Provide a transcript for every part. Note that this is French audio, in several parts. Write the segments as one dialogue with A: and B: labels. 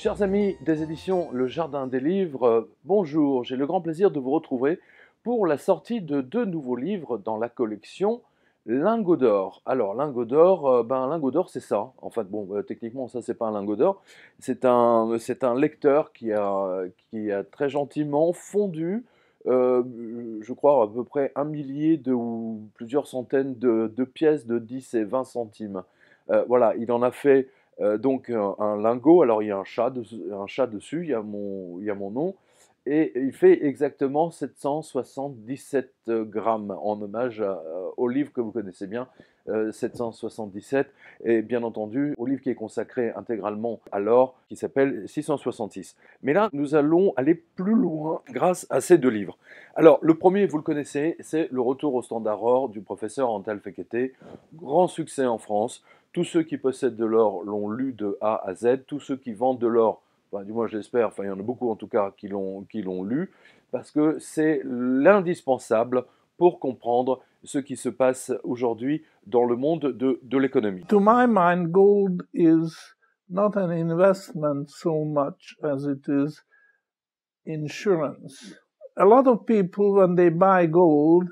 A: Chers amis des éditions Le Jardin des Livres, bonjour, j'ai le grand plaisir de vous retrouver pour la sortie de deux nouveaux livres dans la collection Lingots d'or. Alors, lingot d'or c'est ça. En fait, bon, techniquement, ça c'est pas un lingot d'or, c'est un lecteur qui a très gentiment fondu, je crois à peu près un millier ou plusieurs centaines de pièces de 10 et 20 centimes. Voilà, il en a fait donc un lingot, alors il y a un chat dessus, il y a mon nom, et il fait exactement 777 grammes, en hommage au livre que vous connaissez bien, 777, et bien entendu au livre qui est consacré intégralement à l'or, qui s'appelle 666. Mais là, nous allons aller plus loin grâce à ces deux livres. Alors, le premier, vous le connaissez, c'est Le Retour au Standard Or du professeur Antal Fekete, grand succès en France. Tous ceux qui possèdent de l'or l'ont lu de A à Z. Tous ceux qui vendent de l'or, enfin, du moins j'espère, enfin il y en a beaucoup en tout cas qui l'ont lu, parce que c'est l'indispensable pour comprendre ce qui se passe aujourd'hui dans le monde de l'économie.
B: To my mind, gold is not an investment so much as it is insurance. A lot of people, when they buy gold,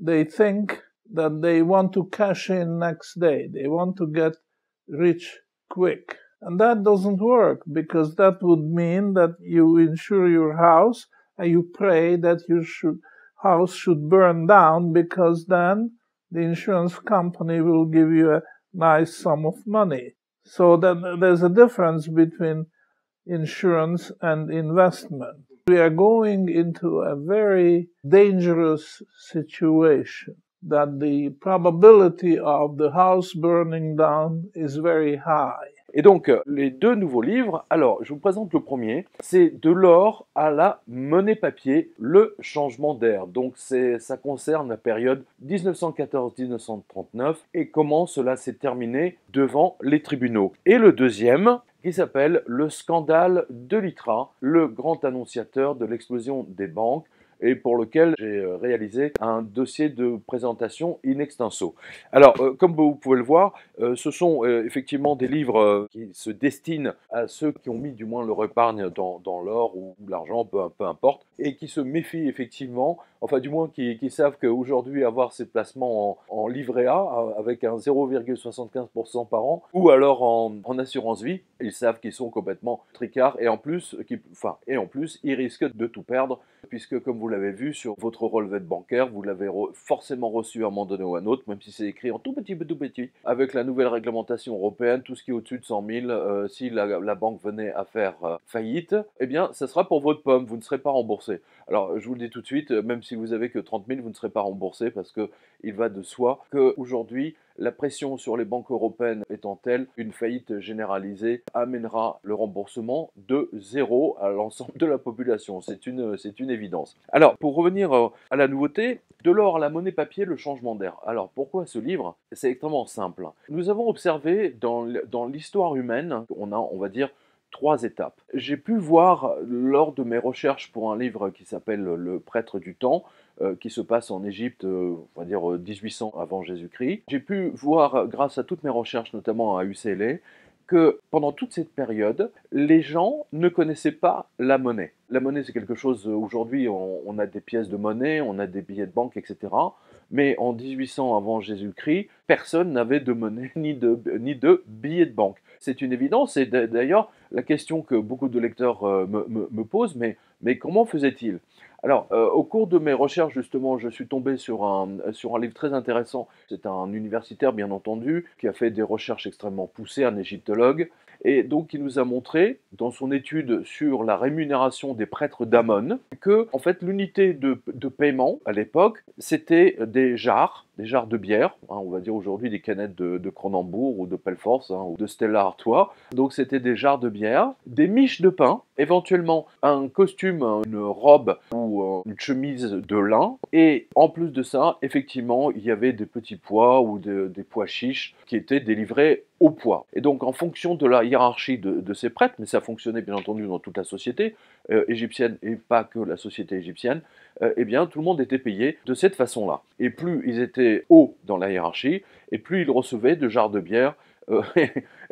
B: they think that they want to cash in next day. They want to get rich quick. And that doesn't work, because that would mean that you insure your house and you pray that your house should burn down, because then the insurance company will give you a nice sum of money. So that there's a difference between insurance and investment. We are going into a very dangerous situation, that the probability of the house burning down is very high.
A: Et donc, les deux nouveaux livres, alors je vous présente le premier, c'est De l'or à la monnaie papier, le changement d'ère. Donc ça concerne la période 1914-1939 et comment cela s'est terminé devant les tribunaux. Et le deuxième, qui s'appelle Le scandale de l'ITRA, le grand annonciateur de l'explosion des banques, et pour lequel j'ai réalisé un dossier de présentation in extenso. Alors, comme vous pouvez le voir, ce sont effectivement des livres qui se destinent à ceux qui ont mis du moins leur épargne dans l'or ou l'argent, peu importe, et qui se méfient effectivement, enfin du moins qui savent qu'aujourd'hui avoir ces placements en livret A avec un 0,75% par an, ou alors en assurance vie, ils savent qu'ils sont complètement tricards, et en plus, ils risquent de tout perdre, puisque comme vous l'avez vu sur votre relevé de bancaire, vous l'avez forcément reçu à un moment donné ou à un autre, même si c'est écrit en tout petit, avec la nouvelle réglementation européenne, tout ce qui est au-dessus de 100 000, si la banque venait à faire faillite, eh bien, ça sera pour votre pomme, vous ne serez pas remboursé. Alors, je vous le dis tout de suite, même si vous avez que 30 000, vous ne serez pas remboursé, parce qu'il va de soi qu'aujourd'hui, la pression sur les banques européennes étant telle, une faillite généralisée amènera le remboursement de zéro à l'ensemble de la population. C'est une évidence. Alors, pour revenir à la nouveauté, De l'or à la monnaie papier, le changement d'ère. Alors, pourquoi ce livre? C'est extrêmement simple. Nous avons observé dans l'histoire humaine, on va dire, 3 étapes. J'ai pu voir lors de mes recherches pour un livre qui s'appelle Le Prêtre du Temps, qui se passe en Égypte, on va dire 1800 avant Jésus-Christ. J'ai pu voir, grâce à toutes mes recherches, notamment à UCLA, que pendant toute cette période, les gens ne connaissaient pas la monnaie. La monnaie, c'est quelque chose, aujourd'hui, on a des pièces de monnaie, on a des billets de banque, etc. Mais en 1800 avant Jésus-Christ, personne n'avait de monnaie ni de billets de banque. C'est une évidence, et d'ailleurs, la question que beaucoup de lecteurs me posent, mais comment faisait-il? Alors, au cours de mes recherches, justement, je suis tombé sur un livre très intéressant. C'est un universitaire, bien entendu, qui a fait des recherches extrêmement poussées, un égyptologue, et donc il nous a montré, dans son étude sur la rémunération des prêtres d'Amon, que, en fait, l'unité de paiement, à l'époque, c'était des jarres de bière, hein, on va dire aujourd'hui des canettes de Cronenbourg ou de Pelfors, hein, ou de Stella Artois. Donc c'était des jarres de bière, des miches de pain, éventuellement un costume, une robe ou une chemise de lin, et en plus de ça, effectivement, il y avait des petits pois ou des pois chiches qui étaient délivrés au poids. Et donc en fonction de la hiérarchie de ces prêtres, mais ça fonctionnait bien entendu dans toute la société égyptienne et pas que la société égyptienne, eh bien tout le monde était payé de cette façon-là. Et plus ils étaient hauts dans la hiérarchie, et plus ils recevaient de jarres de bière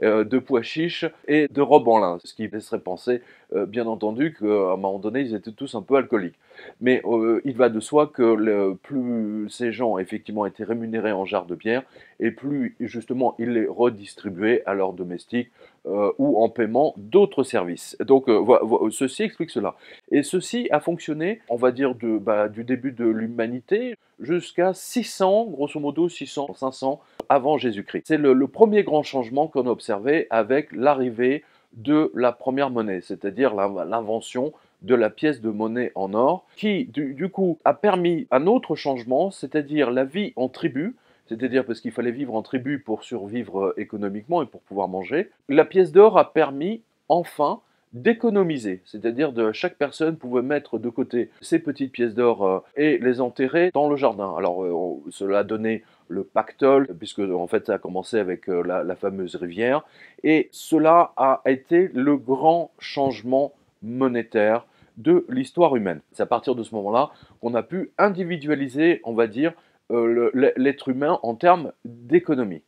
A: de pois chiches et de robes en lin. Ce qui laisserait penser, bien entendu, qu'à un moment donné, ils étaient tous un peu alcooliques. Mais il va de soi que plus ces gens, effectivement, étaient rémunérés en jarres de bière, et plus, justement, ils les redistribuaient à leurs domestiques ou en paiement d'autres services. Donc, ceci explique cela. Et ceci a fonctionné, on va dire, du début de l'humanité jusqu'à 600, grosso modo 600, 500 avant Jésus-Christ. C'est le premier grand changement qu'on a observé avec l'arrivée de la première monnaie, c'est-à-dire l'invention de la pièce de monnaie en or, qui du coup a permis un autre changement, c'est-à-dire la vie en tribu, c'est-à-dire parce qu'il fallait vivre en tribu pour survivre économiquement et pour pouvoir manger. La pièce d'or a permis enfin d'économiser, c'est-à-dire que chaque personne pouvait mettre de côté ses petites pièces d'or et les enterrer dans le jardin. Alors cela a donné le pactole, puisque en fait ça a commencé avec la fameuse rivière, et cela a été le grand changement monétaire de l'histoire humaine. C'est à partir de ce moment-là qu'on a pu individualiser, on va dire, l'être humain en termes d'économie.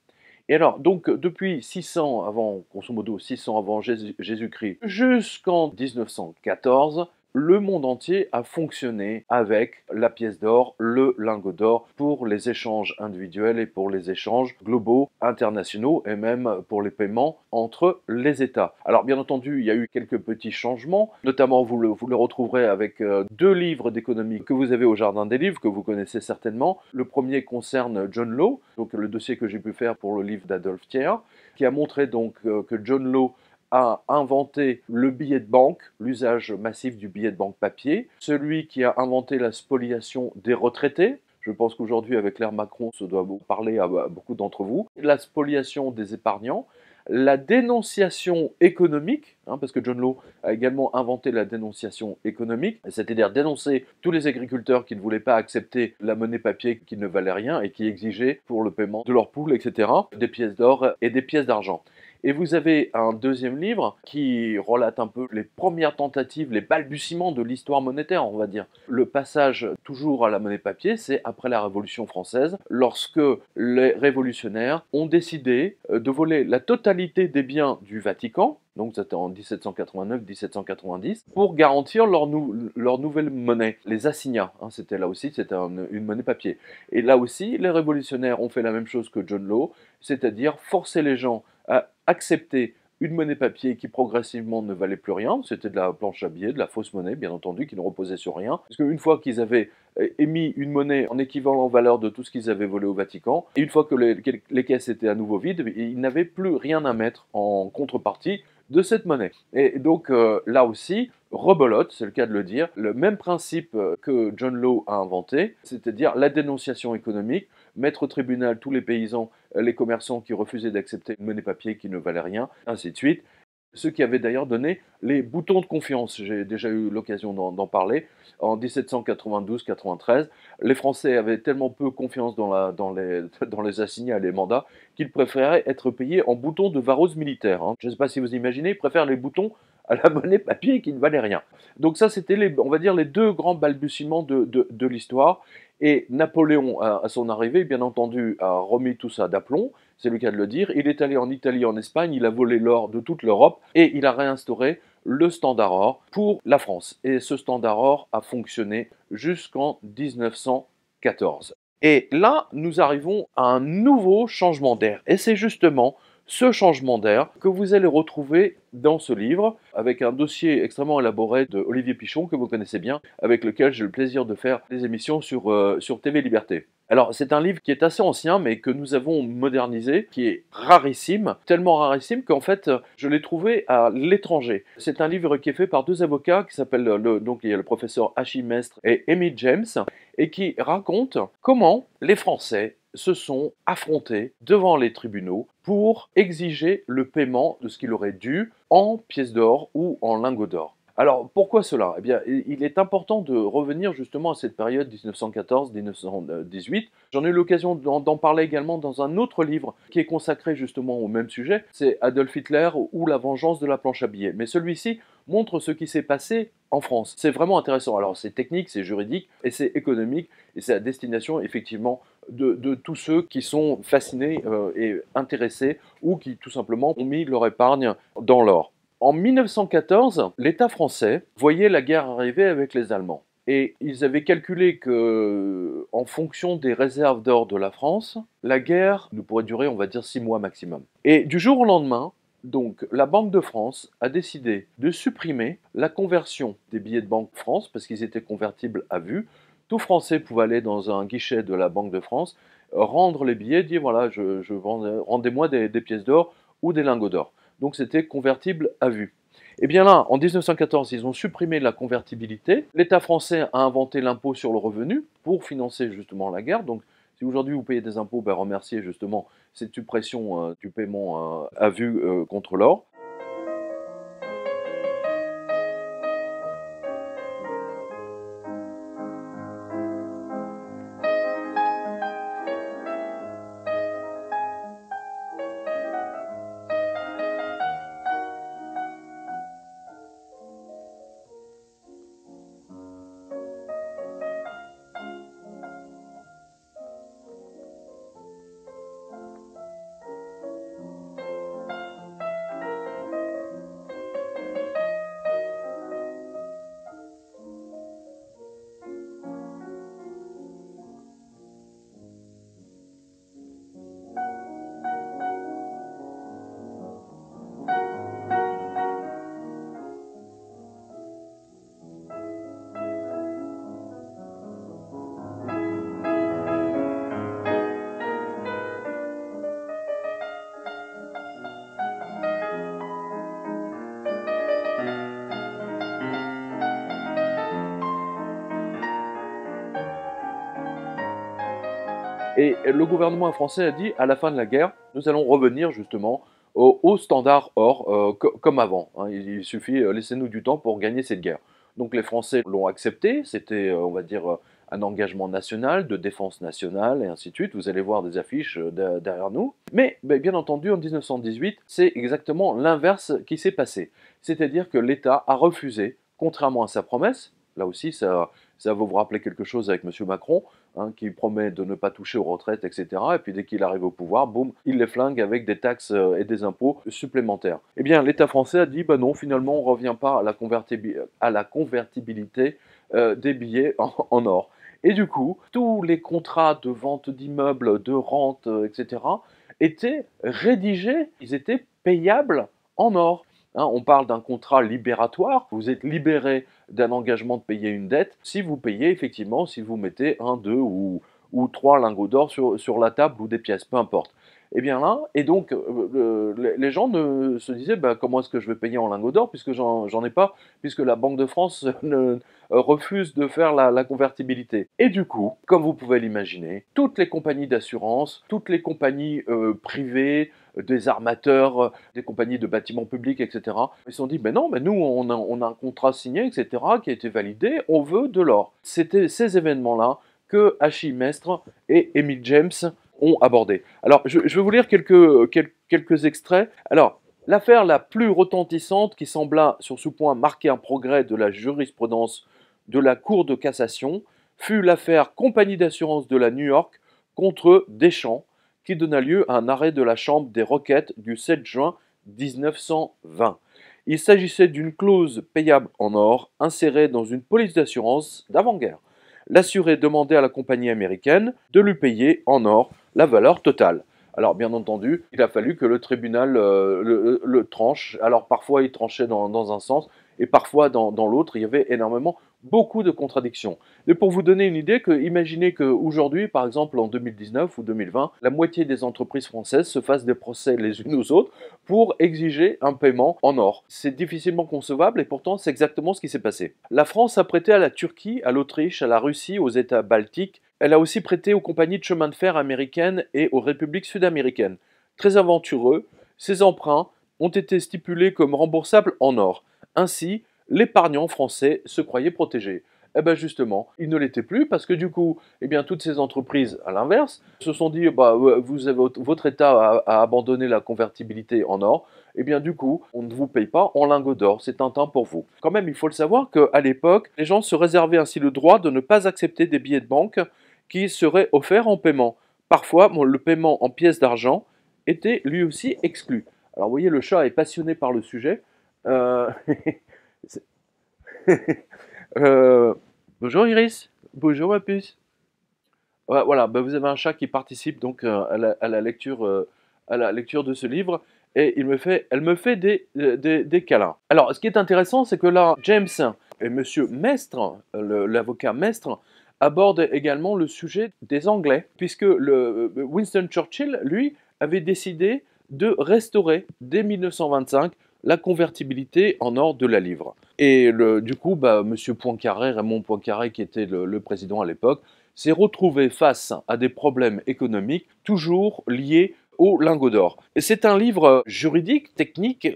A: Et alors, donc, depuis 600 avant, grosso modo 600 avant Jésus-Christ, jusqu'en 1914, le monde entier a fonctionné avec la pièce d'or, le lingot d'or, pour les échanges individuels et pour les échanges globaux, internationaux, et même pour les paiements entre les États. Alors, bien entendu, il y a eu quelques petits changements, notamment vous le retrouverez avec deux livres d'économie que vous avez au Jardin des Livres, que vous connaissez certainement. Le premier concerne John Law, donc le dossier que j'ai pu faire pour le livre d'Adolphe Thiers, qui a montré donc que John Law a inventé le billet de banque, l'usage massif du billet de banque papier, celui qui a inventé la spoliation des retraités. Je pense qu'aujourd'hui, avec l'ère Macron, ça doit parler à beaucoup d'entre vous. La spoliation des épargnants, la dénonciation économique, parce que John Law a également inventé la dénonciation économique, c'est-à-dire dénoncer tous les agriculteurs qui ne voulaient pas accepter la monnaie papier qui ne valait rien et qui exigeaient pour le paiement de leurs poules, etc., des pièces d'or et des pièces d'argent. Et vous avez un deuxième livre qui relate un peu les premières tentatives, les balbutiements de l'histoire monétaire, on va dire. Le passage toujours à la monnaie papier, c'est après la Révolution française, lorsque les révolutionnaires ont décidé de voler la totalité des biens du Vatican, donc c'était en 1789-1790, pour garantir leur nouvelle monnaie, les assignats. C'était là aussi, c'était une monnaie papier. Et là aussi, les révolutionnaires ont fait la même chose que John Law, c'est-à-dire forcer les gens à accepter une monnaie papier qui progressivement ne valait plus rien, c'était de la planche à billets, de la fausse monnaie bien entendu, qui ne reposait sur rien, parce qu'une fois qu'ils avaient émis une monnaie en équivalent valeur de tout ce qu'ils avaient volé au Vatican, et une fois que les caisses étaient à nouveau vides, ils n'avaient plus rien à mettre en contrepartie de cette monnaie. Et donc là aussi, rebelote, c'est le cas de le dire, le même principe que John Law a inventé, c'est-à-dire la dénonciation économique, mettre au tribunal tous les paysans, les commerçants qui refusaient d'accepter une monnaie papier qui ne valait rien, ainsi de suite. Ce qui avait d'ailleurs donné les boutons de confiance. J'ai déjà eu l'occasion d'en parler. En 1792-93, les Français avaient tellement peu confiance dans les assignats et les mandats qu'ils préféraient être payés en boutons de varos militaires. Je ne sais pas si vous imaginez, ils préfèrent les boutons à la monnaie papier qui ne valait rien. Donc ça, c'était, on va dire, les deux grands balbutiements de l'histoire. Et Napoléon, à son arrivée, bien entendu, a remis tout ça d'aplomb, c'est le cas de le dire. Il est allé en Italie, en Espagne, il a volé l'or de toute l'Europe et il a réinstauré le standard or pour la France. Et ce standard or a fonctionné jusqu'en 1914. Et là, nous arrivons à un nouveau changement d'air. Et c'est justement ce changement d'air que vous allez retrouver dans ce livre, avec un dossier extrêmement élaboré de Olivier Pichon, que vous connaissez bien, avec lequel j'ai le plaisir de faire des émissions sur TV Liberté. Alors, c'est un livre qui est assez ancien, mais que nous avons modernisé, qui est rarissime, tellement rarissime qu'en fait, je l'ai trouvé à l'étranger. C'est un livre qui est fait par deux avocats, qui s'appellent, donc il y a le professeur Achille Mestre et Amy James, et qui raconte comment les Français se sont affrontés devant les tribunaux pour exiger le paiement de ce qu'il aurait dû en pièces d'or ou en lingots d'or. Alors, pourquoi cela? Eh bien, il est important de revenir justement à cette période 1914-1918. J'en ai eu l'occasion d'en parler également dans un autre livre qui est consacré justement au même sujet. C'est Adolf Hitler ou La vengeance de la planche à billets. Mais celui-ci montre ce qui s'est passé en France. C'est vraiment intéressant. Alors, c'est technique, c'est juridique et c'est économique et c'est à destination effectivement de tous ceux qui sont fascinés et intéressés ou qui tout simplement ont mis leur épargne dans l'or. En 1914, l'État français voyait la guerre arriver avec les Allemands. Et ils avaient calculé que, en fonction des réserves d'or de la France, la guerre ne pourrait durer, on va dire, 6 mois maximum. Et du jour au lendemain, donc, la Banque de France a décidé de supprimer la conversion des billets de Banque France, parce qu'ils étaient convertibles à vue. Tout Français pouvait aller dans un guichet de la Banque de France, rendre les billets, dire voilà, rendez-moi des pièces d'or ou des lingots d'or. Donc c'était convertible à vue. Et bien là, en 1914, ils ont supprimé la convertibilité. L'État français a inventé l'impôt sur le revenu pour financer justement la guerre. Donc si aujourd'hui vous payez des impôts, ben, remerciez justement cette suppression du paiement à vue contre l'or. Et le gouvernement français a dit, à la fin de la guerre, nous allons revenir justement au standard or, comme avant. Hein. Il suffit, laissez-nous du temps pour gagner cette guerre. Donc les Français l'ont accepté, c'était, on va dire, un engagement national, de défense nationale, et ainsi de suite. Vous allez voir des affiches derrière nous. Mais bien entendu, en 1918, c'est exactement l'inverse qui s'est passé. C'est-à-dire que l'État a refusé, contrairement à sa promesse, là aussi ça va vous rappeler quelque chose avec M. Macron, hein, qui promet de ne pas toucher aux retraites, etc. Et puis dès qu'il arrive au pouvoir, boum, il les flingue avec des taxes et des impôts supplémentaires. Eh bien, l'État français a dit, bah non, finalement, on ne revient pas à la convertibilité des billets en or. Et du coup, tous les contrats de vente d'immeubles, de rente, etc., étaient rédigés, ils étaient payables en or. Hein, on parle d'un contrat libératoire, vous êtes libéré d'un engagement de payer une dette si vous payez effectivement, si vous mettez 1, 2 ou 3 lingots d'or sur la table ou des pièces, peu importe. Et bien là, et donc les gens se disaient bah, comment est-ce que je vais payer en lingots d'or puisque j'en ai pas, puisque la Banque de France refuse de faire la convertibilité. Et du coup, comme vous pouvez l'imaginer, toutes les compagnies d'assurance, toutes les compagnies privées, des armateurs, des compagnies de bâtiments publics, etc. Ils se sont dit, ben non, nous, on a un contrat signé, etc., qui a été validé, on veut de l'or. C'était ces événements-là que Achille Mestre et Émile James ont abordé. Alors, je vais vous lire quelques extraits. Alors, l'affaire la plus retentissante qui sembla sur ce point marquer un progrès de la jurisprudence de la Cour de cassation fut l'affaire Compagnie d'assurance de la New York contre Deschamps, qui donna lieu à un arrêt de la Chambre des requêtes du 7 juin 1920. Il s'agissait d'une clause payable en or insérée dans une police d'assurance d'avant-guerre. L'assuré demandait à la compagnie américaine de lui payer en or la valeur totale. Alors bien entendu, il a fallu que le tribunal le tranche. Alors parfois il tranchait dans un sens et parfois dans l'autre. Il y avait beaucoup de contradictions. Mais pour vous donner une idée, imaginez qu'aujourd'hui, par exemple en 2019 ou 2020, la moitié des entreprises françaises se fassent des procès les unes aux autres pour exiger un paiement en or. C'est difficilement concevable et pourtant c'est exactement ce qui s'est passé. La France a prêté à la Turquie, à l'Autriche, à la Russie, aux États baltiques. Elle a aussi prêté aux compagnies de chemin de fer américaines et aux républiques sud-américaines. Très aventureux, ces emprunts ont été stipulés comme remboursables en or. Ainsi, l'épargnant français se croyait protégé. Eh bien justement, il ne l'était plus parce que du coup, eh bien, toutes ces entreprises, à l'inverse, se sont dit votre État a abandonné la convertibilité en or, eh bien du coup, on ne vous paye pas en lingots d'or, c'est un temps pour vous. Quand même, il faut le savoir qu'à l'époque, les gens se réservaient ainsi le droit de ne pas accepter des billets de banque qui serait offert en paiement. Parfois, le paiement en pièces d'argent était lui aussi exclu. Alors vous voyez, le chat est passionné par le sujet. Euh, Bonjour Iris, bonjour ma puce. Ouais, voilà, bah, vous avez un chat qui participe donc à la lecture de ce livre et elle me fait des câlins. Alors, ce qui est intéressant, c'est que là, James et Monsieur Mestre, l'avocat Mestre, abordent également le sujet des Anglais, puisque Winston Churchill, lui, avait décidé de restaurer dès 1925 la convertibilité en or de la livre. Et du coup, bah, Monsieur Poincaré, Raymond Poincaré, qui était le président à l'époque, s'est retrouvé face à des problèmes économiques toujours liés au lingot d'or. Et c'est un livre juridique, technique,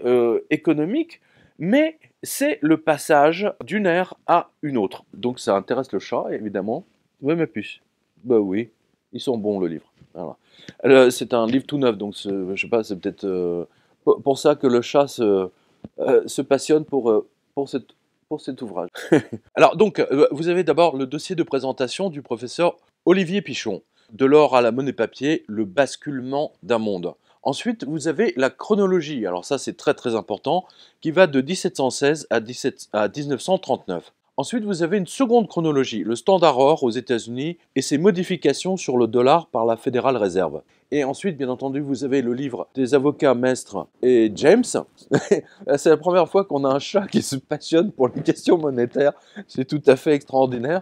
A: économique, mais c'est le passage d'une ère à une autre. Donc ça intéresse le chat, évidemment. Oui, ma puce. Bah oui, ils sont bons, le livre. Voilà. C'est un livre tout neuf, donc je sais pas, c'est peut-être pour ça que le chat se passionne pour cet ouvrage. Alors donc, vous avez d'abord le dossier de présentation du professeur Olivier Pichon. De l'or à la monnaie papier, le basculement d'un monde. Ensuite, vous avez la chronologie, alors ça c'est très très important, qui va de 1716 à 1939. Ensuite, vous avez une seconde chronologie, le Standard Or aux États-Unis et ses modifications sur le dollar par la Fédérale Réserve. Et ensuite, bien entendu, vous avez le livre des avocats Mestre et James. C'est la première fois qu'on a un chat qui se passionne pour les questions monétaires. C'est tout à fait extraordinaire.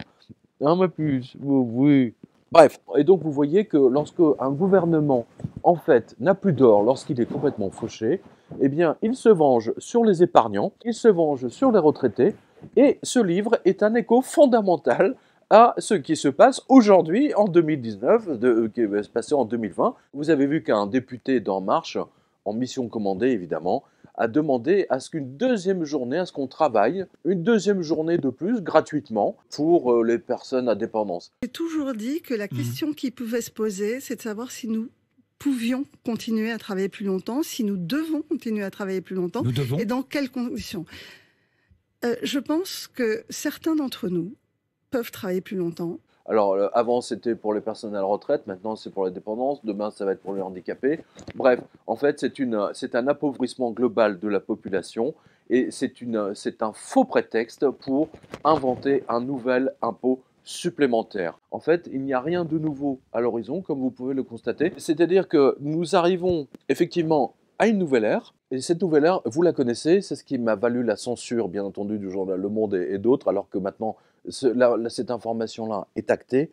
A: Ah, ma puce, oui. Bref, et donc vous voyez que lorsque un gouvernement, en fait, n'a plus d'or, lorsqu'il est complètement fauché, eh bien, il se venge sur les épargnants, il se venge sur les retraités, et ce livre est un écho fondamental à ce qui se passe aujourd'hui, en 2019, qui va se passer en 2020. Vous avez vu qu'un député d'En Marche, en mission commandée évidemment, a demandé à ce qu'une deuxième journée, à ce qu'on travaille, une deuxième journée de plus gratuitement pour les personnes à dépendance.
C: J'ai toujours dit que la question qui pouvait se poser, c'est de savoir si nous pouvions continuer à travailler plus longtemps, si nous devons continuer à travailler plus longtemps, et dans quelles conditions. Je pense que certains d'entre nous peuvent travailler plus longtemps.
A: Alors, avant, c'était pour les personnes à la retraite, maintenant, c'est pour les dépendances, demain, ça va être pour les handicapés. Bref, en fait, c'est un appauvrissement global de la population et c'est un faux prétexte pour inventer un nouvel impôt supplémentaire. En fait, il n'y a rien de nouveau à l'horizon, comme vous pouvez le constater. C'est-à-dire que nous arrivons effectivement à une nouvelle ère, et cette nouvelle ère, vous la connaissez, c'est ce qui m'a valu la censure, bien entendu, du journal Le Monde et d'autres, alors que maintenant, cette information-là est actée.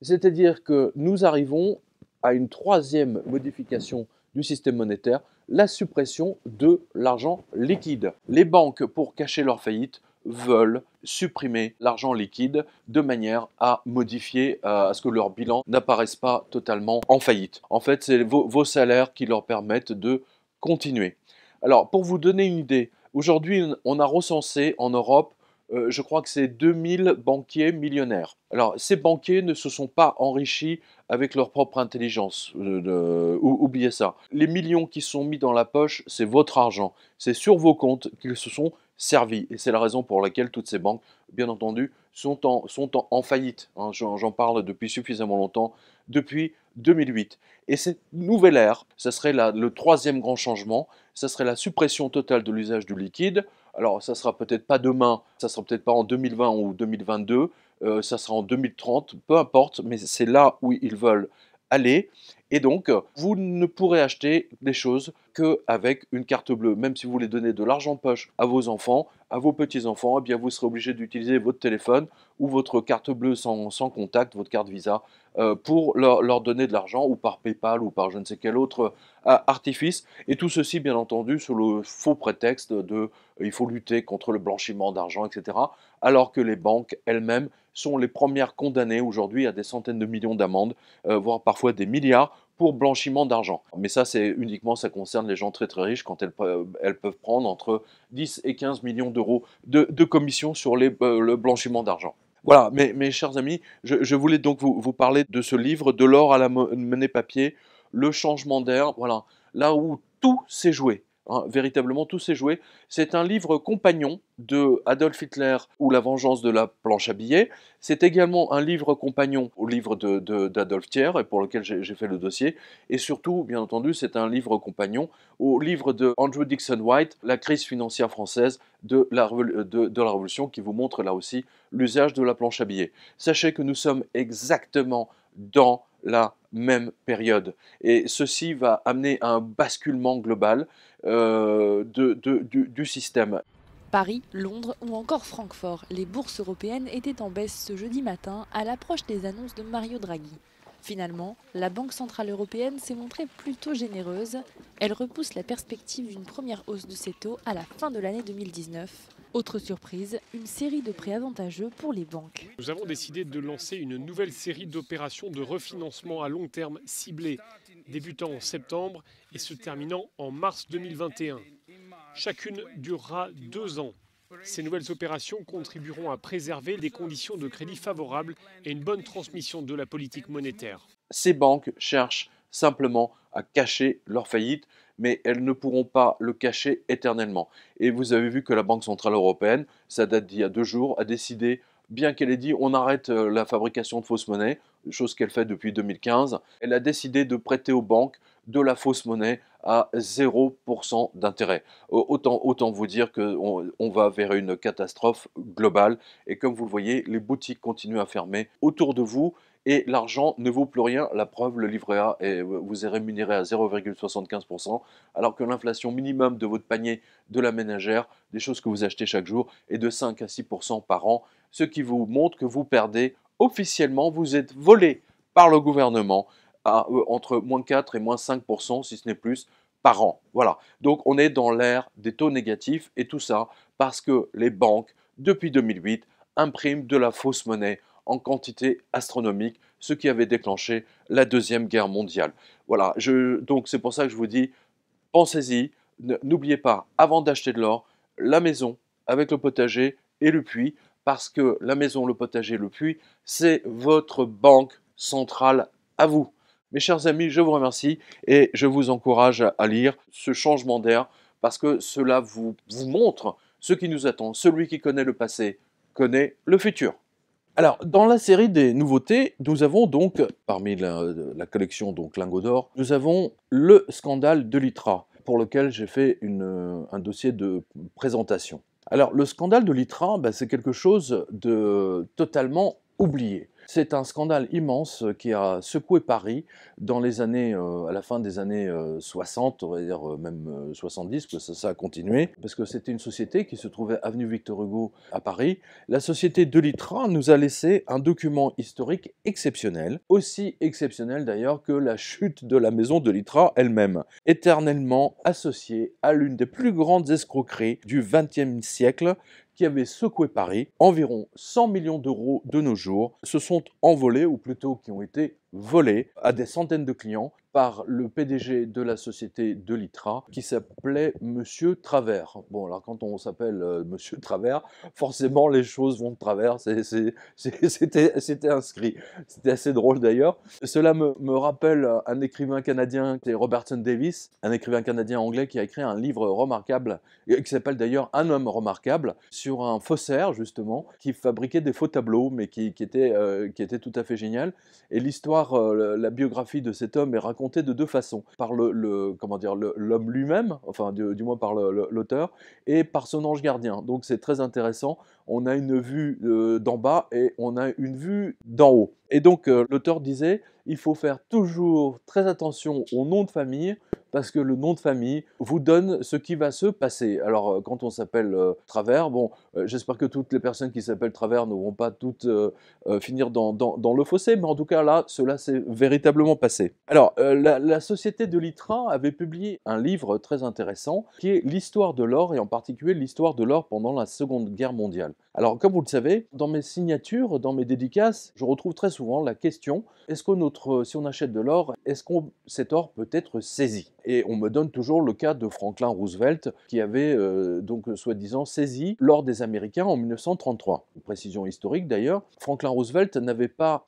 A: C'est-à-dire que nous arrivons à une troisième modification du système monétaire, la suppression de l'argent liquide. Les banques, pour cacher leur faillite, veulent supprimer l'argent liquide de manière à modifier, à ce que leur bilan n'apparaisse pas totalement en faillite. En fait, c'est vos salaires qui leur permettent de continuer. Alors, pour vous donner une idée, aujourd'hui, on a recensé en Europe, je crois que c'est 2000 banquiers millionnaires. Alors, ces banquiers ne se sont pas enrichis avec leur propre intelligence. Oubliez ça. Les millions qui sont mis dans la poche, c'est votre argent. C'est sur vos comptes qu'ils se sont servis. Et c'est la raison pour laquelle toutes ces banques, bien entendu, sont en faillite. Hein. J'en parle depuis suffisamment longtemps, depuis 2008. Et cette nouvelle ère, ça serait le troisième grand changement, ça serait la suppression totale de l'usage du liquide. Alors, ça sera peut-être pas demain, ça sera peut-être pas en 2020 ou 2022, ça sera en 2030, peu importe, mais c'est là où ils veulent aller. Et donc, vous ne pourrez acheter des choses qu'avec une carte bleue. Même si vous voulez donner de l'argent de poche à vos enfants, à vos petits-enfants, eh bien vous serez obligé d'utiliser votre téléphone ou votre carte bleue sans contact, votre carte Visa, pour leur donner de l'argent, ou par PayPal, ou par je ne sais quel autre artifice. Et tout ceci, bien entendu, sous le faux prétexte de il faut lutter contre le blanchiment d'argent, etc. Alors que les banques elles-mêmes sont les premières condamnées aujourd'hui à des centaines de millions d'amendes, voire parfois des milliards, pour blanchiment d'argent. Mais ça, ça concerne les gens très très riches quand elles peuvent prendre entre 10 et 15 millions d'euros de commissions sur le blanchiment d'argent. Voilà, mes chers amis, je voulais donc vous parler de ce livre, De l'or à la monnaie papier, le changement d'ère, voilà, là où tout s'est joué. hein, véritablement tout s'est joué. C'est un livre compagnon de Adolf Hitler ou La vengeance de la planche à billets. C'est également un livre compagnon au livre d'Adolf Thiers, et pour lequel j'ai fait le dossier. Et surtout, bien entendu, c'est un livre compagnon au livre de Andrew Dixon White, La crise financière française de la Révolution, qui vous montre là aussi l'usage de la planche à billets. Sachez que nous sommes exactement dans la même période. Et ceci va amener à un basculement global du système.
D: Paris, Londres ou encore Francfort, les bourses européennes étaient en baisse ce jeudi matin à l'approche des annonces de Mario Draghi. Finalement, la Banque centrale européenne s'est montrée plutôt généreuse. Elle repousse la perspective d'une première hausse de ses taux à la fin de l'année 2019. Autre surprise, une série de prêts avantageux pour les banques.
E: Nous avons décidé de lancer une nouvelle série d'opérations de refinancement à long terme ciblées, débutant en septembre et se terminant en mars 2021. Chacune durera 2 ans. Ces nouvelles opérations contribueront à préserver des conditions de crédit favorables et une bonne transmission de la politique monétaire.
A: Ces banques cherchent simplement à cacher leur faillite, mais elles ne pourront pas le cacher éternellement. Et vous avez vu que la Banque centrale européenne, ça date d'il y a 2 jours, a décidé, bien qu'elle ait dit on arrête la fabrication de fausses monnaies, chose qu'elle fait depuis 2015, elle a décidé de prêter aux banques de la fausse monnaie à 0% d'intérêt. Autant vous dire qu'on va vers une catastrophe globale. Et comme vous le voyez, les boutiques continuent à fermer autour de vous et l'argent ne vaut plus rien. La preuve, le livret A vous est rémunéré à 0,75%, alors que l'inflation minimum de votre panier de la ménagère, des choses que vous achetez chaque jour, est de 5 à 6% par an, ce qui vous montre que vous perdez officiellement, vous êtes volé par le gouvernement à entre moins 4 et moins 5%, si ce n'est plus, par an. Voilà. Donc on est dans l'ère des taux négatifs et tout ça parce que les banques, depuis 2008, impriment de la fausse monnaie en quantité astronomique, ce qui avait déclenché la Deuxième Guerre mondiale. Voilà. Donc c'est pour ça que je vous dis, pensez-y, n'oubliez pas, avant d'acheter de l'or, la maison avec le potager et le puits, parce que la maison, le potager, le puits, c'est votre banque centrale à vous. Mes chers amis, je vous remercie et je vous encourage à lire ce changement d'air parce que cela vous montre ce qui nous attend. Celui qui connaît le passé connaît le futur. Alors, dans la série des nouveautés, nous avons donc, parmi la collection donc Lingots d'or, nous avons le scandale de l'ITRA, pour lequel j'ai fait un dossier de présentation. Alors, le scandale de l'ITRA, c'est quelque chose de totalement oublié. C'est un scandale immense qui a secoué Paris dans les années, à la fin des années 60, on va dire même 70, que ça a continué, parce que c'était une société qui se trouvait avenue Victor Hugo à Paris. La société de l'ITRA nous a laissé un document historique exceptionnel, aussi exceptionnel d'ailleurs que la chute de la maison de l'ITRA elle-même, éternellement associée à l'une des plus grandes escroqueries du XXe siècle, qui avait secoué Paris. Environ 100 millions d'euros de nos jours se sont envolés, ou plutôt qui ont été volés à des centaines de clients par le PDG de la société de l'ITRA qui s'appelait Monsieur Travers. Bon, alors quand on s'appelle Monsieur Travers, forcément les choses vont de travers, c'était inscrit. C'était assez drôle d'ailleurs. Cela me rappelle un écrivain canadien, c'est Robertson Davis, un écrivain canadien anglais qui a écrit un livre remarquable, qui s'appelle d'ailleurs Un homme remarquable, sur un faussaire justement, qui fabriquait des faux tableaux, mais qui était tout à fait génial. Et l'histoire, la biographie de cet homme est racontée de 2 façons. Par l'homme lui-même, enfin du moins par l'auteur, et par son ange gardien. Donc c'est très intéressant. On a une vue d'en bas et on a une vue d'en haut. Et donc l'auteur disait, il faut faire toujours très attention au nom de famille, parce que le nom de famille vous donne ce qui va se passer. Alors, quand on s'appelle Travers, bon, j'espère que toutes les personnes qui s'appellent Travers ne vont pas toutes finir dans le fossé, mais en tout cas, là, cela s'est véritablement passé. Alors, la société de l'ITRA avait publié un livre très intéressant, qui est l'histoire de l'or, et en particulier l'histoire de l'or pendant la Seconde Guerre mondiale. Alors, comme vous le savez, dans mes signatures, dans mes dédicaces, je retrouve très souvent la question, est-ce que si on achète de l'or, est-ce que cet or peut être saisi ? Et on me donne toujours le cas de Franklin Roosevelt, qui avait donc soi-disant saisi l'or des Américains en 1933. Une précision historique d'ailleurs, Franklin Roosevelt n'avait pas,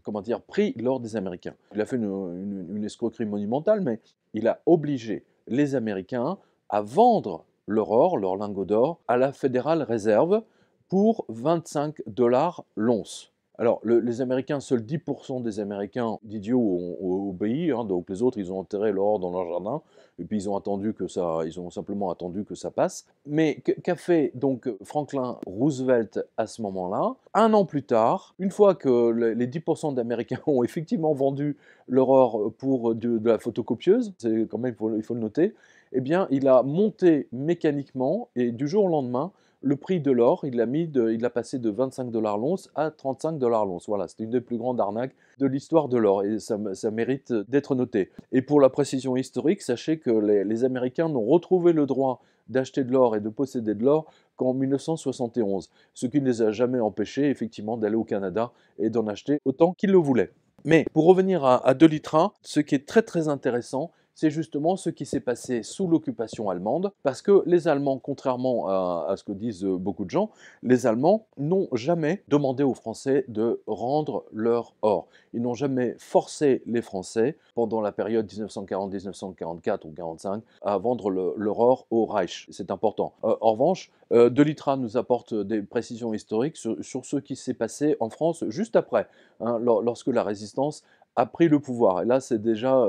A: pris l'or des Américains. Il a fait une escroquerie monumentale, mais il a obligé les Américains à vendre leur or, leur lingot d'or, à la Federal Reserve pour 25 $ l'once. Alors, les Américains, seuls 10% des Américains d'idiots ont obéi, hein, donc les autres, ils ont enterré leur or dans leur jardin, et puis ils ont simplement attendu que ça passe. Mais qu'a fait donc Franklin Roosevelt à ce moment-là? Un an plus tard, une fois que les 10% d'Américains ont effectivement vendu leur or pour de la photocopieuse, c'est quand même, il faut le noter, eh bien, il a monté mécaniquement, et du jour au lendemain, le prix de l'or, il l'a passé de 25 $ l'once à 35 $ l'once. Voilà, c'est une des plus grandes arnaques de l'histoire de l'or et ça mérite d'être noté. Et pour la précision historique, sachez que les Américains n'ont retrouvé le droit d'acheter de l'or et de posséder de l'or qu'en 1971, ce qui ne les a jamais empêchés effectivement d'aller au Canada et d'en acheter autant qu'ils le voulaient. Mais pour revenir à De Litra, ce qui est très très intéressant, c'est justement ce qui s'est passé sous l'occupation allemande, parce que les Allemands, contrairement à ce que disent beaucoup de gens, les Allemands n'ont jamais demandé aux Français de rendre leur or. Ils n'ont jamais forcé les Français, pendant la période 1940-1944 ou 1945, à vendre leur or au Reich. C'est important. En revanche, De Litra nous apporte des précisions historiques sur ce qui s'est passé en France juste après, hein, lorsque la résistance a pris le pouvoir. Et là, c'est déjà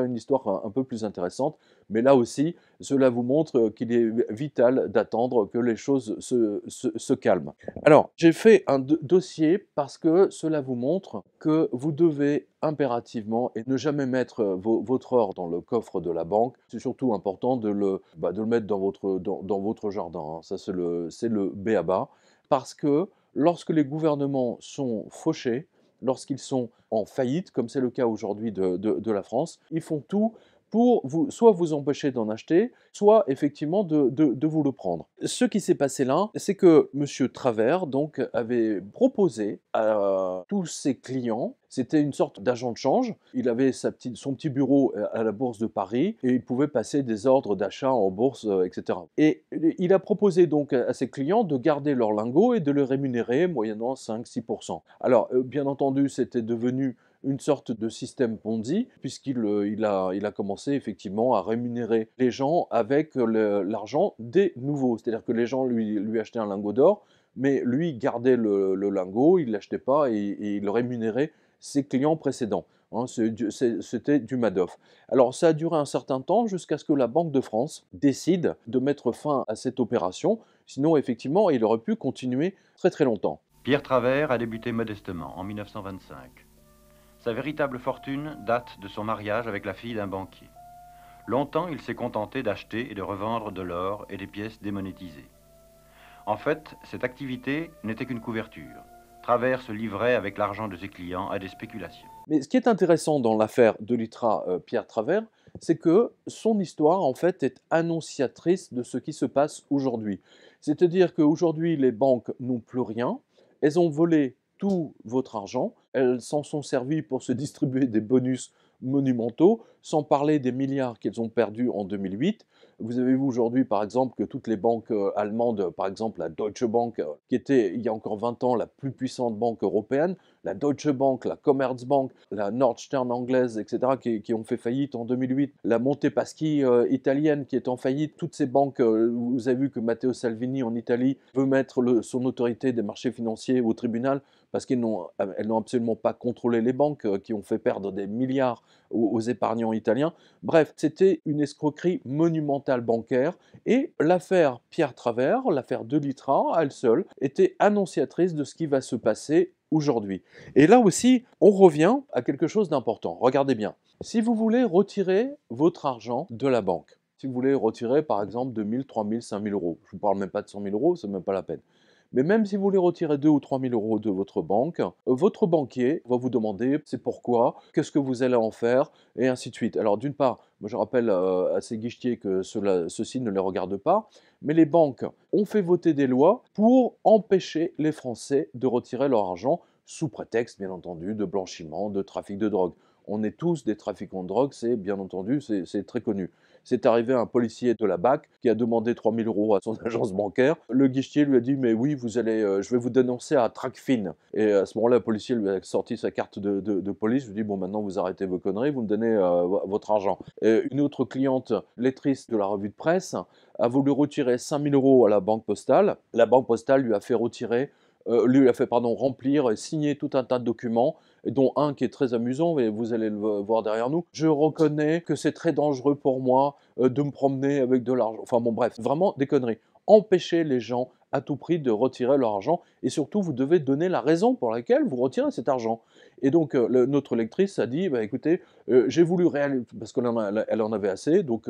A: une histoire un peu plus intéressante. Mais là aussi, cela vous montre qu'il est vital d'attendre que les choses se calment. Alors, j'ai fait un dossier parce que cela vous montre que vous devez impérativement et ne jamais mettre votre or dans le coffre de la banque. C'est surtout important de le mettre dans votre jardin, hein. Ça, c'est le b.a.-ba. Parce que lorsque les gouvernements sont fauchés, lorsqu'ils sont en faillite, comme c'est le cas aujourd'hui de la France, ils font tout pour soit vous empêcher d'en acheter, soit effectivement de vous le prendre. Ce qui s'est passé là, c'est que M. Travers donc, avait proposé à tous ses clients, c'était une sorte d'agent de change, il avait son petit bureau à la Bourse de Paris et il pouvait passer des ordres d'achat en bourse, etc. Et il a proposé donc à ses clients de garder leur lingot et de le rémunérer moyennant 5-6%. Alors, bien entendu, c'était devenu une sorte de système Ponzi, puisqu'il a commencé effectivement à rémunérer les gens avec l'argent des nouveaux. C'est-à-dire que les gens lui achetaient un lingot d'or, mais lui gardait le lingot, il ne l'achetait pas et il rémunérait ses clients précédents. Hein, c'était du Madoff. Alors ça a duré un certain temps jusqu'à ce que la Banque de France décide de mettre fin à cette opération. Sinon, effectivement, il aurait pu continuer très très longtemps.
F: Pierre Travers a débuté modestement en 1925. Sa véritable fortune date de son mariage avec la fille d'un banquier. Longtemps, il s'est contenté d'acheter et de revendre de l'or et des pièces démonétisées. En fait, cette activité n'était qu'une couverture. Travers se livrait avec l'argent de ses clients à des spéculations.
A: Mais ce qui est intéressant dans l'affaire De Litra Pierre Travers, c'est que son histoire, en fait, est annonciatrice de ce qui se passe aujourd'hui. C'est-à-dire qu'aujourd'hui, les banques n'ont plus rien, elles ont volé tout votre argent, elles s'en sont servies pour se distribuer des bonus monumentaux, sans parler des milliards qu'elles ont perdus en 2008. Vous avez vu aujourd'hui, par exemple, que toutes les banques allemandes, par exemple la Deutsche Bank, qui était il y a encore 20 ans la plus puissante banque européenne, la Deutsche Bank, la Commerzbank, la Nordstern anglaise, etc., qui ont fait faillite en 2008, la Monte Paschi italienne qui est en faillite, toutes ces banques, vous avez vu que Matteo Salvini en Italie veut mettre son autorité des marchés financiers au tribunal parce qu'elles n'ont absolument pas contrôlé les banques qui ont fait perdre des milliards aux épargnants italiens. Bref, c'était une escroquerie monumentale bancaire et l'affaire Pierre Travers, l'affaire De Litra, à elle seule, était annonciatrice de ce qui va se passer aujourd'hui. Et là aussi, on revient à quelque chose d'important. Regardez bien. Si vous voulez retirer votre argent de la banque, si vous voulez retirer par exemple 2 000, 3 000, 5 000 euros, je ne vous parle même pas de 100 000 euros, c'est même pas la peine. Mais même si vous voulez retirer 2 ou 3 000 euros de votre banque, votre banquier va vous demander c'est pourquoi, qu'est-ce que vous allez en faire, et ainsi de suite. Alors d'une part, moi je rappelle à ces guichetiers que ceci ne les regarde pas, mais les banques ont fait voter des lois pour empêcher les Français de retirer leur argent sous prétexte, bien entendu, de blanchiment, de trafic de drogue. On est tous des trafiquants de drogue, c'est bien entendu, c'est très connu. C'est arrivé à un policier de la BAC qui a demandé 3 000 € à son agence bancaire. Le guichetier lui a dit « mais oui, je vais vous dénoncer à Tracfin ». Et à ce moment-là, le policier lui a sorti sa carte de police. Je lui ai dit « bon, maintenant vous arrêtez vos conneries, vous me donnez votre argent ». Une autre cliente, lectrice de la revue de presse, a voulu retirer 5 000 € à la banque postale. La banque postale lui a fait remplir et signer tout un tas de documents, dont un qui est très amusant, et vous allez le voir derrière nous. Je reconnais que c'est très dangereux pour moi de me promener avec de l'argent. Enfin bon, bref, vraiment des conneries. Empêchez les gens à tout prix de retirer leur argent, et surtout vous devez donner la raison pour laquelle vous retirez cet argent. Et donc notre lectrice a dit, écoutez, j'ai voulu réaliser, parce qu'elle en avait assez, donc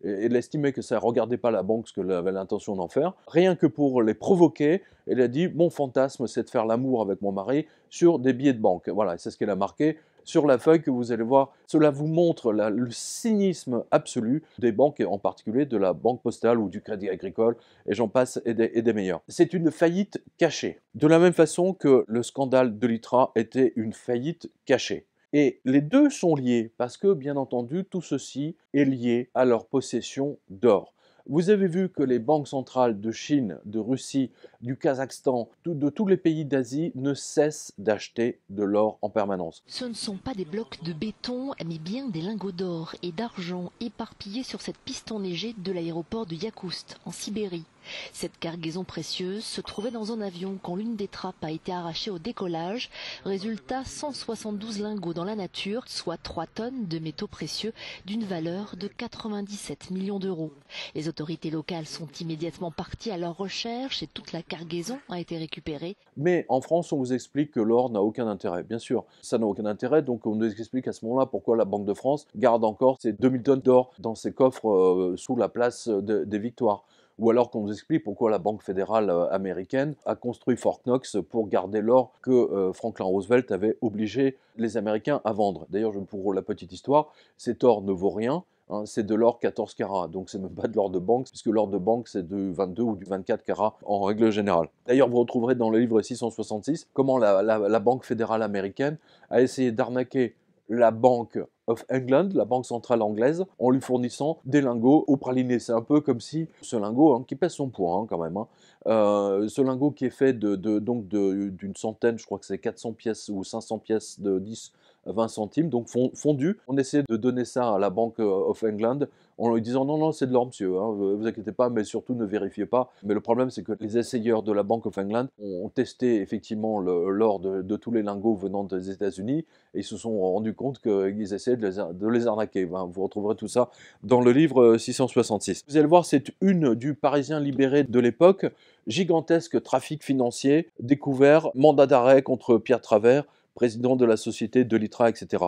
A: elle estimait que ça ne regardait pas la banque, ce qu'elle avait l'intention d'en faire. Rien que pour les provoquer, elle a dit, mon fantasme c'est de faire l'amour avec mon mari sur des billets de banque. Voilà, c'est ce qu'elle a marqué sur la feuille que vous allez voir. Cela vous montre le cynisme absolu des banques, et en particulier de la Banque Postale ou du Crédit Agricole, et j'en passe, et des meilleurs. C'est une faillite cachée. De la même façon que le scandale de l'ITRA était une faillite cachée. Et les deux sont liés, parce que, bien entendu, tout ceci est lié à leur possession d'or. Vous avez vu que les banques centrales de Chine, de Russie, du Kazakhstan, de tous les pays d'Asie ne cessent d'acheter de l'or en permanence.
G: Ce ne sont pas des blocs de béton, mais bien des lingots d'or et d'argent éparpillés sur cette piste enneigée de l'aéroport de Yakoust, en Sibérie. Cette cargaison précieuse se trouvait dans un avion quand l'une des trappes a été arrachée au décollage. Résultat, 172 lingots dans la nature, soit 3 tonnes de métaux précieux d'une valeur de 97 millions d'euros. Les autorités locales sont immédiatement parties à leur recherche et toute la cargaison a été récupérée.
A: Mais en France, on vous explique que l'or n'a aucun intérêt. Bien sûr, ça n'a aucun intérêt, donc on nous explique à ce moment-là pourquoi la Banque de France garde encore ces 2000 tonnes d'or dans ses coffres sous la place des Victoires. Ou alors qu'on nous explique pourquoi la Banque fédérale américaine a construit Fort Knox pour garder l'or que Franklin Roosevelt avait obligé les Américains à vendre. D'ailleurs, pour la petite histoire, cet or ne vaut rien. C'est de l'or 14 carats, donc c'est même pas de l'or de banque, puisque l'or de banque c'est du 22 ou du 24 carats en règle générale. D'ailleurs, vous retrouverez dans le livre 666 comment la Banque fédérale américaine a essayé d'arnaquer la Bank of England, la banque centrale anglaise, en lui fournissant des lingots au praliné. C'est un peu comme si ce lingot, qui pèse son poids quand même, ce lingot qui est fait d'une centaine, je crois que c'est 400 pièces ou 500 pièces de 10 à 20 centimes, donc fondu. On essaie de donner ça à la Bank of England en lui disant non, c'est de l'or, monsieur, vous inquiétez pas, mais surtout ne vérifiez pas. Mais le problème, c'est que les essayeurs de la Bank of England ont testé effectivement l'or de tous les lingots venant des États-Unis et ils se sont rendus compte qu'ils essayaient de les arnaquer. Vous retrouverez tout ça dans le livre 666. Vous allez voir, c'est une du Parisien libéré de l'époque, gigantesque trafic financier, découvert, mandat d'arrêt contre Pierre Travers, président de la société de l'ITRA, etc.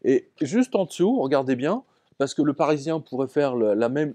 A: Et juste en dessous, regardez bien, parce que le Parisien pourrait faire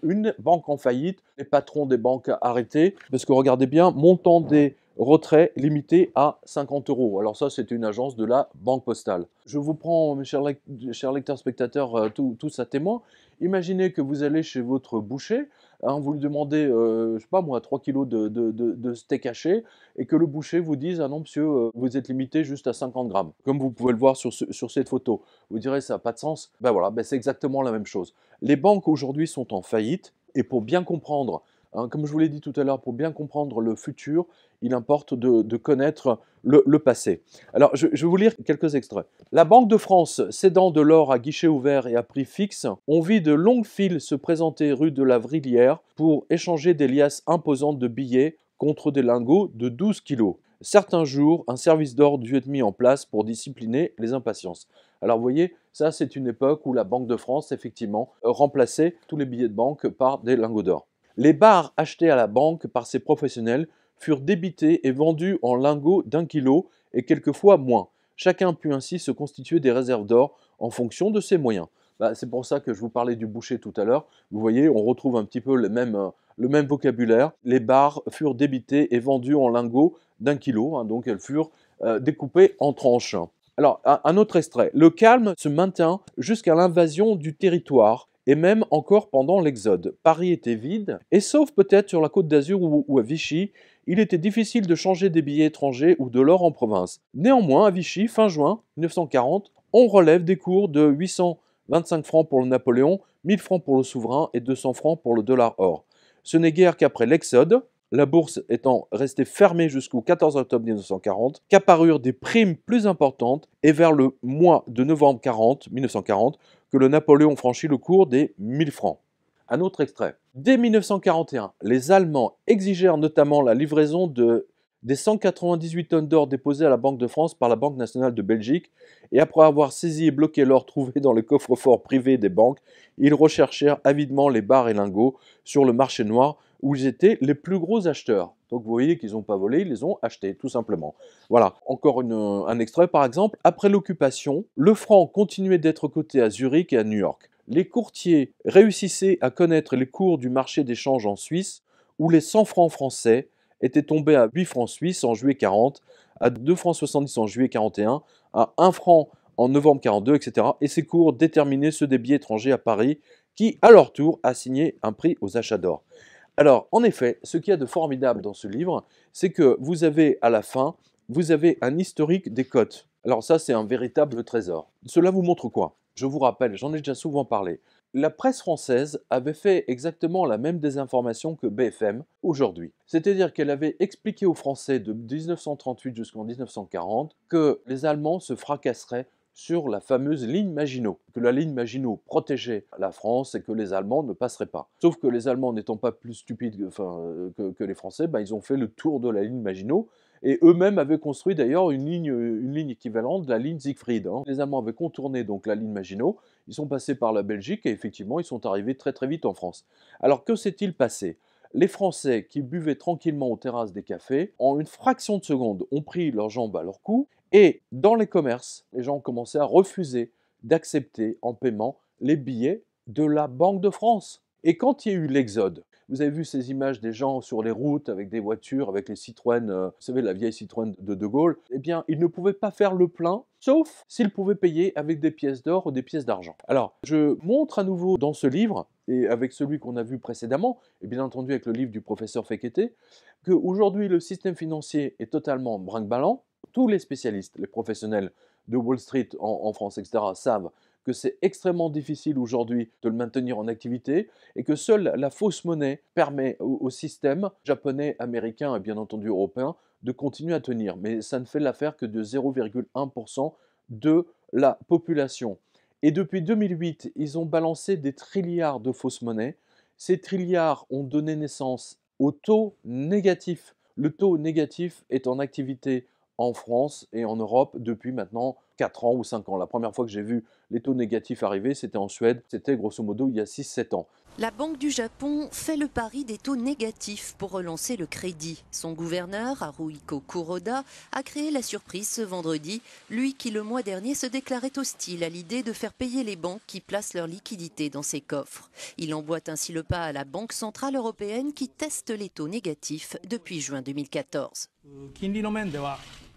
A: une banque en faillite, les patrons des banques arrêtés, parce que regardez bien, montant des retraits limité à 50 €. Alors ça, c'est une agence de la Banque Postale. Je vous prends, mes chers lecteurs, spectateurs, tous à témoin. Imaginez que vous allez chez votre boucher, vous lui demandez, je sais pas moi, 3 kilos de steak haché, et que le boucher vous dise, ah non monsieur, vous êtes limité juste à 50 grammes, comme vous pouvez le voir sur cette photo. Vous direz, ça n'a pas de sens. Ben voilà, c'est exactement la même chose. Les banques aujourd'hui sont en faillite, et pour bien comprendre, comme je vous l'ai dit tout à l'heure, pour bien comprendre le futur, il importe de connaître le passé. Alors, je vais vous lire quelques extraits. La Banque de France, cédant de l'or à guichet ouvert et à prix fixe, on vit de longues files se présenter rue de la Vrillière pour échanger des liasses imposantes de billets contre des lingots de 12 kilos. Certains jours, un service d'ordre dut être mis en place pour discipliner les impatiences. Alors vous voyez, ça c'est une époque où la Banque de France, effectivement, remplaçait tous les billets de banque par des lingots d'or. Les barres achetées à la banque par ces professionnels furent débités et vendus en lingots d'1 kilo et quelquefois moins. Chacun put ainsi se constituer des réserves d'or en fonction de ses moyens. C'est pour ça que je vous parlais du boucher tout à l'heure. Vous voyez, on retrouve un petit peu le même vocabulaire. Les barres furent débitées et vendues en lingots d'1 kilo, donc elles furent découpées en tranches. Alors, un autre extrait. Le calme se maintint jusqu'à l'invasion du territoire et même encore pendant l'Exode. Paris était vide, et sauf peut-être sur la Côte d'Azur ou à Vichy, il était difficile de changer des billets étrangers ou de l'or en province. Néanmoins, à Vichy, fin juin 1940, on relève des cours de 800 25 francs pour le Napoléon, 1000 francs pour le souverain et 200 francs pour le dollar or. Ce n'est guère qu'après l'Exode, la bourse étant restée fermée jusqu'au 14 octobre 1940, qu'apparurent des primes plus importantes et vers le mois de novembre 1940 que le Napoléon franchit le cours des 1000 francs. Un autre extrait. Dès 1941, les Allemands exigèrent notamment la livraison des 198 tonnes d'or déposées à la Banque de France par la Banque nationale de Belgique, et après avoir saisi et bloqué l'or trouvé dans les coffres-forts privés des banques, ils recherchèrent avidement les barres et lingots sur le marché noir où ils étaient les plus gros acheteurs. Donc vous voyez qu'ils n'ont pas volé, ils les ont achetés, tout simplement. Voilà, encore un extrait par exemple. Après l'occupation, le franc continuait d'être coté à Zurich et à New York. Les courtiers réussissaient à connaître les cours du marché d'échange en Suisse, où les 100 francs français étaient tombés à 8 francs suisses en juillet 40, à 2 francs 70 en juillet 41, à 1 franc en novembre 42, etc. Et ces cours déterminaient ceux des billets étrangers à Paris, qui, à leur tour, assignaient un prix aux achats d'or. Alors, en effet, ce qu'il y a de formidable dans ce livre, c'est que vous avez, à la fin, vous avez un historique des cotes. Alors ça, c'est un véritable trésor. Cela vous montre quoi? Je vous rappelle, j'en ai déjà souvent parlé. La presse française avait fait exactement la même désinformation que BFM aujourd'hui. C'est-à-dire qu'elle avait expliqué aux Français de 1938 jusqu'en 1940 que les Allemands se fracasseraient sur la fameuse ligne Maginot, que la ligne Maginot protégeait la France et que les Allemands ne passeraient pas. Sauf que les Allemands n'étant pas plus stupides que les Français, ils ont fait le tour de la ligne Maginot et eux-mêmes avaient construit d'ailleurs une ligne équivalente de la ligne Siegfried. Les Allemands avaient contourné donc la ligne Maginot, ils sont passés par la Belgique et effectivement ils sont arrivés très très vite en France. Alors que s'est-il passé ? Les Français qui buvaient tranquillement aux terrasses des cafés, en une fraction de seconde, ont pris leurs jambes à leur cou et dans les commerces, les gens ont commencé à refuser d'accepter en paiement les billets de la Banque de France. Et quand il y a eu l'exode, vous avez vu ces images des gens sur les routes avec des voitures, avec les Citroën, vous savez, la vieille Citroën de Gaulle, eh bien, ils ne pouvaient pas faire le plein, sauf s'ils pouvaient payer avec des pièces d'or ou des pièces d'argent. Alors, je montre à nouveau dans ce livre, et avec celui qu'on a vu précédemment, et bien entendu avec le livre du professeur Fekete, qu'aujourd'hui, le système financier est totalement brinque-ballant. Tous les spécialistes, les professionnels de Wall Street en France, etc., savent que c'est extrêmement difficile aujourd'hui de le maintenir en activité et que seule la fausse monnaie permet au système japonais, américain et bien entendu européen de continuer à tenir. Mais ça ne fait l'affaire que de 0,1% de la population. Et depuis 2008, ils ont balancé des trilliards de fausses monnaies. Ces trilliards ont donné naissance au taux négatif. Le taux négatif est en activité en France et en Europe depuis maintenant 4 ans ou 5 ans. La première fois que j'ai vu les taux négatifs arriver, c'était en Suède, c'était grosso modo il y a 6-7 ans.
H: La Banque du Japon fait le pari des taux négatifs pour relancer le crédit. Son gouverneur, Haruhiko Kuroda, a créé la surprise ce vendredi, lui qui le mois dernier se déclarait hostile à l'idée de faire payer les banques qui placent leurs liquidités dans ses coffres. Il emboîte ainsi le pas à la Banque centrale européenne qui teste les taux négatifs depuis juin 2014.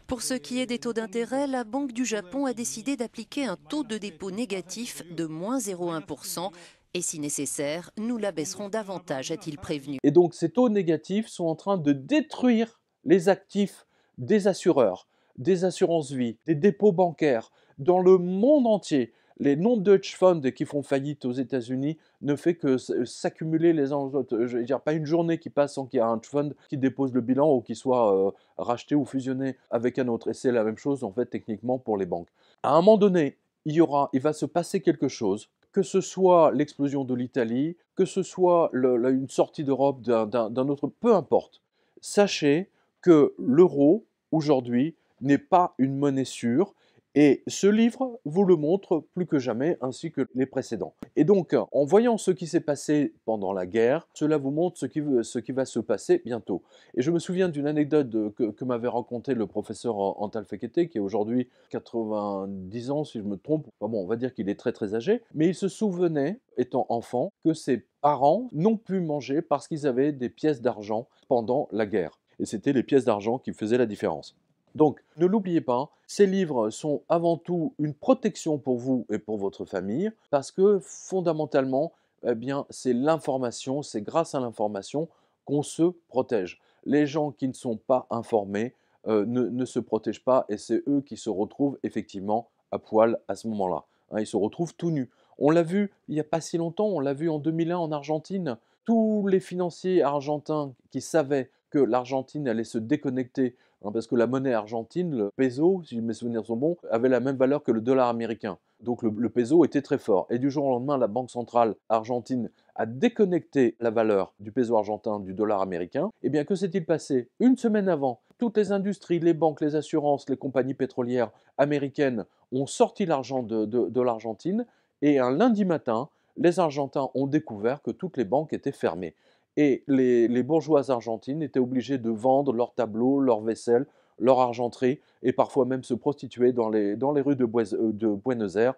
H: Pour ce qui est des taux d'intérêt, la Banque du Japon a décidé d'appliquer un taux de dépôt négatif de moins 0,1%. Et si nécessaire, nous l'abaisserons davantage, a-t-il prévenu.
A: Et donc ces taux négatifs sont en train de détruire les actifs des assureurs, des assurances-vie, des dépôts bancaires dans le monde entier. Les non-Dutch funds qui font faillite aux États-Unis ne fait que s'accumuler les uns aux autres. Je veux dire, pas une journée qui passe sans qu'il y ait un fund qui dépose le bilan ou qui soit racheté ou fusionné avec un autre. Et c'est la même chose en fait techniquement pour les banques. À un moment donné, il va se passer quelque chose, que ce soit l'explosion de l'Italie, que ce soit une sortie d'Europe d'un autre, peu importe. Sachez que l'euro, aujourd'hui, n'est pas une monnaie sûre. Et ce livre vous le montre plus que jamais, ainsi que les précédents. Et donc, en voyant ce qui s'est passé pendant la guerre, cela vous montre ce qui va se passer bientôt. Et je me souviens d'une anecdote que m'avait raconté le professeur Antal Fekete, qui est aujourd'hui 90 ans, si je me trompe. Enfin bon, on va dire qu'il est très très âgé. Mais il se souvenait, étant enfant, que ses parents n'ont pu manger parce qu'ils avaient des pièces d'argent pendant la guerre. Et c'était les pièces d'argent qui faisaient la différence. Donc, ne l'oubliez pas, ces livres sont avant tout une protection pour vous et pour votre famille, parce que fondamentalement, eh bien, c'est l'information, c'est grâce à l'information qu'on se protège. Les gens qui ne sont pas informés ne se protègent pas et c'est eux qui se retrouvent effectivement à poil à ce moment-là. Ils se retrouvent tout nus. On l'a vu il n'y a pas si longtemps, on l'a vu en 2001 en Argentine. Tous les financiers argentins qui savaient que l'Argentine allait se déconnecter, hein, parce que la monnaie argentine, le peso, si mes souvenirs sont bons, avait la même valeur que le dollar américain. Donc le peso était très fort. Et du jour au lendemain, la Banque centrale argentine a déconnecté la valeur du peso argentin du dollar américain. Eh bien, que s'est-il passé? Une semaine avant, toutes les industries, les banques, les assurances, les compagnies pétrolières américaines ont sorti l'argent de l'Argentine. Et un lundi matin, les Argentins ont découvert que toutes les banques étaient fermées. Et les bourgeoises argentines étaient obligées de vendre leurs tableaux, leurs vaisselles, leur argenterie, et parfois même se prostituer dans les rues de Buenos Aires.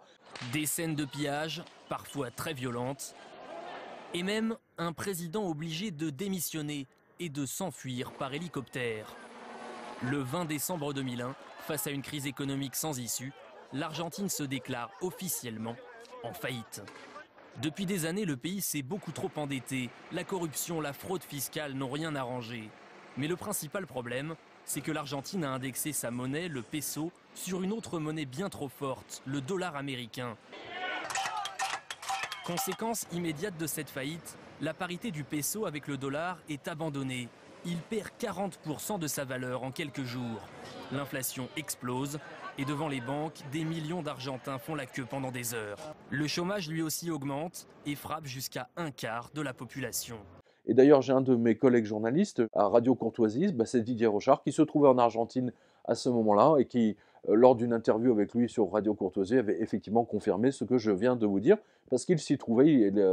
I: Des scènes de pillage, parfois très violentes, et même un président obligé de démissionner et de s'enfuir par hélicoptère. Le 20 décembre 2001, face à une crise économique sans issue, l'Argentine se déclare officiellement en faillite. Depuis des années, le pays s'est beaucoup trop endetté. La corruption, la fraude fiscale n'ont rien arrangé. Mais le principal problème, c'est que l'Argentine a indexé sa monnaie, le peso, sur une autre monnaie bien trop forte, le dollar américain. Conséquence immédiate de cette faillite, la parité du peso avec le dollar est abandonnée. Il perd 40% de sa valeur en quelques jours. L'inflation explose et devant les banques, des millions d'Argentins font la queue pendant des heures. Le chômage lui aussi augmente et frappe jusqu'à un quart de la population.
A: Et d'ailleurs, j'ai un de mes collègues journalistes à Radio Courtoisie, c'est Didier Rochard, qui se trouvait en Argentine à ce moment-là et qui, lors d'une interview avec lui sur Radio Courtoisie, avait effectivement confirmé ce que je viens de vous dire, parce qu'il s'y trouvait,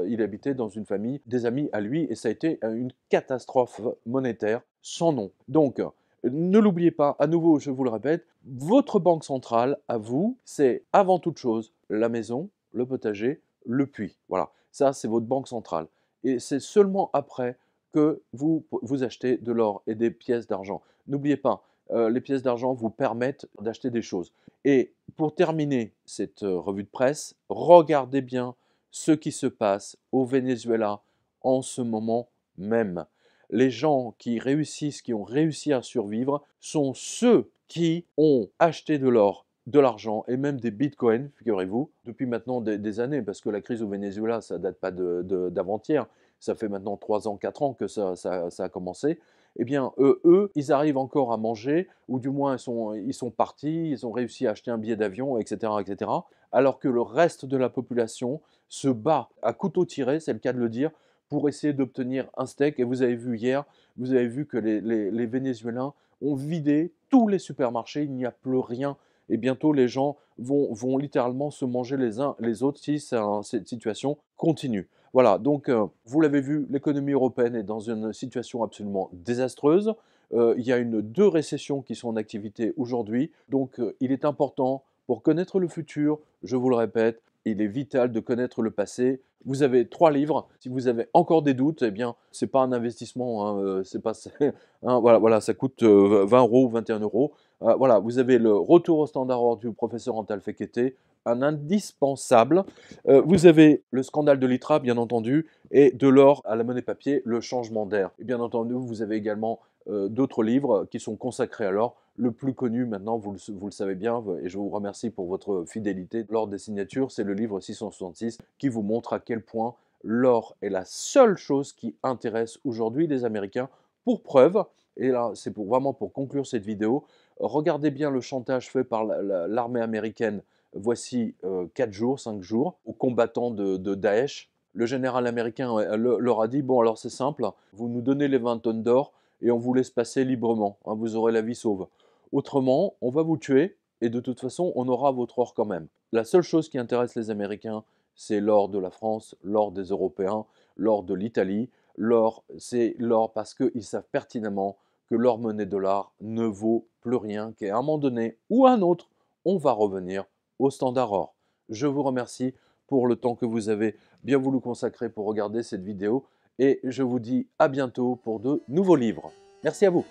A: il habitait dans une famille, des amis à lui, et ça a été une catastrophe monétaire sans nom. Donc, ne l'oubliez pas, à nouveau, je vous le répète, votre banque centrale, à vous, c'est avant toute chose la maison, le potager, le puits. Voilà, ça c'est votre banque centrale. Et c'est seulement après que vous achetez de l'or et des pièces d'argent. N'oubliez pas, les pièces d'argent vous permettent d'acheter des choses. Et pour terminer cette revue de presse, regardez bien ce qui se passe au Venezuela en ce moment même. Les gens qui réussissent, qui ont réussi à survivre, sont ceux qui ont acheté de l'or, de l'argent et même des bitcoins, figurez-vous, depuis maintenant des années, parce que la crise au Venezuela, ça ne date pas d'avant-hier, ça fait maintenant 3 ans, 4 ans que ça a commencé. Eh bien, eux, ils arrivent encore à manger, ou du moins ils sont partis, ils ont réussi à acheter un billet d'avion, etc., etc., alors que le reste de la population se bat à couteau tiré, c'est le cas de le dire, pour essayer d'obtenir un steak. Et vous avez vu hier, vous avez vu que les Vénézuéliens ont vidé tous les supermarchés, il n'y a plus rien. Et bientôt, les gens vont littéralement se manger les uns les autres si cette situation continue. Voilà, donc vous l'avez vu, l'économie européenne est dans une situation absolument désastreuse. Il y a deux récessions qui sont en activité aujourd'hui. Donc il est important, pour connaître le futur, je vous le répète, il est vital de connaître le passé. Vous avez 3 livres. Si vous avez encore des doutes, eh bien, ce n'est pas un investissement. Hein, c'est pas, hein, voilà, ça coûte 20 € ou 21 €. Voilà, vous avez le Retour au standard or du professeur Antal Fekete, un indispensable. Vous avez le scandale de l'ITRA, bien entendu, et de l'or à la monnaie papier, le changement d'air. Et bien entendu, vous avez également d'autres livres qui sont consacrés à l'or. Le plus connu maintenant, vous le savez bien, et je vous remercie pour votre fidélité lors des signatures, c'est le livre 666 qui vous montre à quel point l'or est la seule chose qui intéresse aujourd'hui les Américains. Pour preuve, et là c'est vraiment pour conclure cette vidéo, regardez bien le chantage fait par l'armée américaine voici 4 jours, 5 jours, aux combattants de Daesh. Le général américain leur a dit, bon alors c'est simple, vous nous donnez les 20 tonnes d'or et on vous laisse passer librement, hein, vous aurez la vie sauve. Autrement, on va vous tuer et de toute façon, on aura votre or quand même. La seule chose qui intéresse les Américains, c'est l'or de la France, l'or des Européens, l'or de l'Italie. L'or, c'est l'or parce qu'ils savent pertinemment que leur monnaie dollar ne vaut plus rien, qu'à un moment donné ou à un autre, on va revenir au standard or. Je vous remercie pour le temps que vous avez bien voulu consacrer pour regarder cette vidéo et je vous dis à bientôt pour de nouveaux livres. Merci à vous.